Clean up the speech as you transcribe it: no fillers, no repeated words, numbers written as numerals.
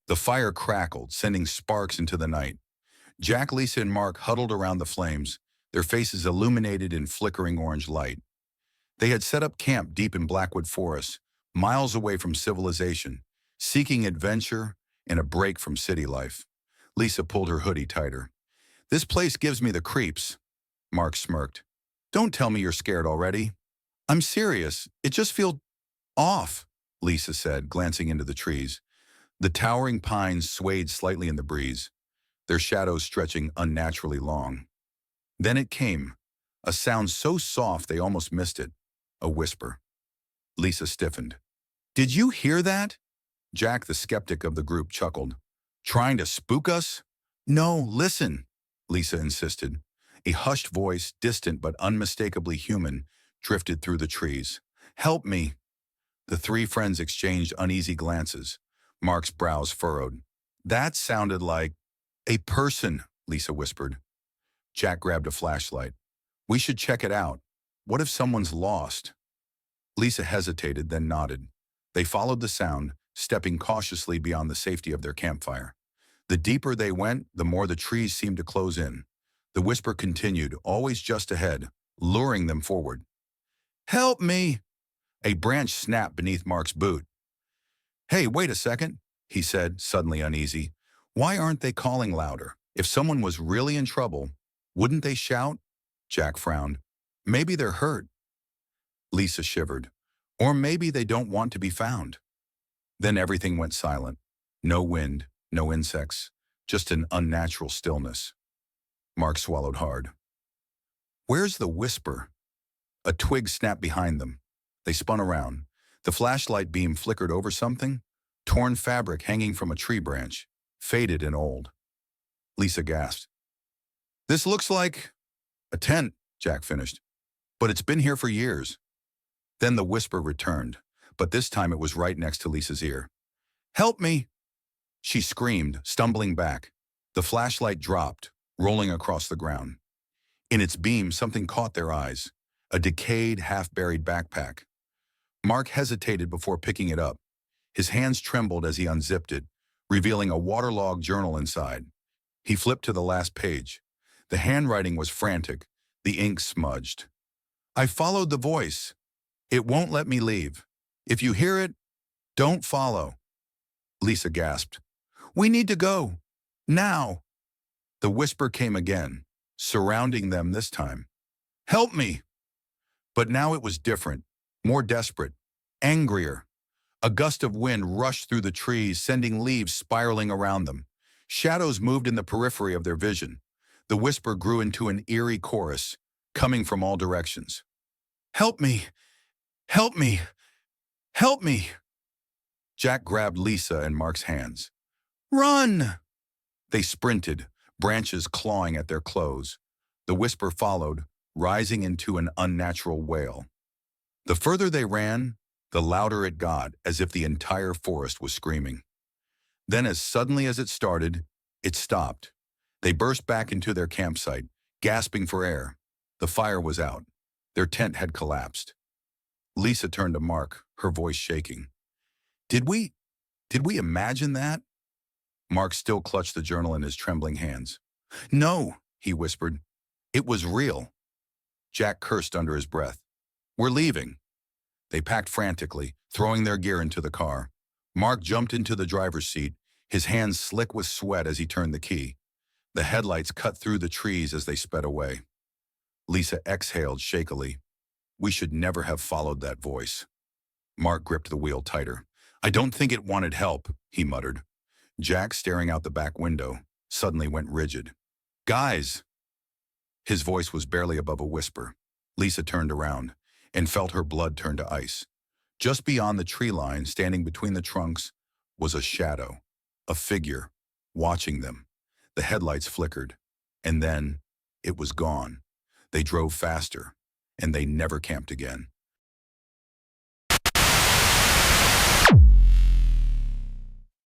The fire crackled, sending sparks into the night. Jack, Lisa, and Mark huddled around the flames, their faces illuminated in flickering orange light. They had set up camp deep in Blackwood Forest, miles away from civilization, seeking adventure and a break from city life. Lisa pulled her hoodie tighter. "This place gives me the creeps," Mark smirked. "Don't tell me you're scared already." "I'm serious. It just feels off," Lisa said, glancing into the trees. The towering pines swayed slightly in the breeze, their shadows stretching unnaturally long. Then it came, a sound so soft they almost missed it, a whisper. Lisa stiffened. "Did you hear that?" Jack, the skeptic of the group, chuckled. "Trying to spook us?" "No, listen," Lisa insisted. A hushed voice, distant but unmistakably human, drifted through the trees. "Help me." The three friends exchanged uneasy glances. Mark's brows furrowed. "That sounded like a person," Lisa whispered. Jack grabbed a flashlight. "We should check it out. What if someone's lost?" Lisa hesitated, then nodded. They followed the sound, stepping cautiously beyond the safety of their campfire. The deeper they went, the more the trees seemed to close in. The whisper continued, always just ahead, luring them forward. "Help me!" A branch snapped beneath Mark's boot. "Hey, wait a second," he said, suddenly uneasy. "Why aren't they calling louder? If someone was really in trouble, wouldn't they shout?" Jack frowned. "Maybe they're hurt." Lisa shivered. "Or maybe they don't want to be found." Then everything went silent. No wind, no insects, just an unnatural stillness. Mark swallowed hard. "Where's the whisper?" A twig snapped behind them. They spun around. The flashlight beam flickered over something, torn fabric hanging from a tree branch, faded and old. Lisa gasped. "This looks like a tent," Jack finished. "But it's been here for years." Then the whisper returned, but this time it was right next to Lisa's ear. "Help me!" She screamed, stumbling back. The flashlight dropped, rolling across the ground. In its beam, something caught their eyes, a decayed, half-buried backpack. Mark hesitated before picking it up. His hands trembled as he unzipped it, revealing a waterlogged journal inside. He flipped to the last page. The handwriting was frantic, the ink smudged. "I followed the voice. It won't let me leave. If you hear it, don't follow." Lisa gasped. "We need to go. Now." The whisper came again, surrounding them this time. "Help me!" But now it was different, more desperate, angrier. A gust of wind rushed through the trees, sending leaves spiraling around them. Shadows moved in the periphery of their vision. The whisper grew into an eerie chorus, coming from all directions. "Help me! Help me! Help me!" Jack grabbed Lisa and Mark's hands. "Run!" They sprinted, branches clawing at their clothes. The whisper followed, rising into an unnatural wail. The further they ran, the louder it got, as if the entire forest was screaming. Then, as suddenly as it started, it stopped. They burst back into their campsite, gasping for air. The fire was out. Their tent had collapsed. Lisa turned to Mark, her voice shaking. Did we imagine that?" Mark still clutched the journal in his trembling hands. "No," he whispered. "It was real." Jack cursed under his breath. "We're leaving." They packed frantically, throwing their gear into the car. Mark jumped into the driver's seat, his hands slick with sweat as he turned the key. The headlights cut through the trees as they sped away. Lisa exhaled shakily. "We should never have followed that voice." Mark gripped the wheel tighter. "I don't think it wanted help," he muttered. Jack, staring out the back window, suddenly went rigid. "Guys!" His voice was barely above a whisper. Lisa turned around and felt her blood turn to ice. Just beyond the tree line, standing between the trunks, was a shadow, a figure, watching them. The headlights flickered, and then it was gone. They drove faster, and they never camped again.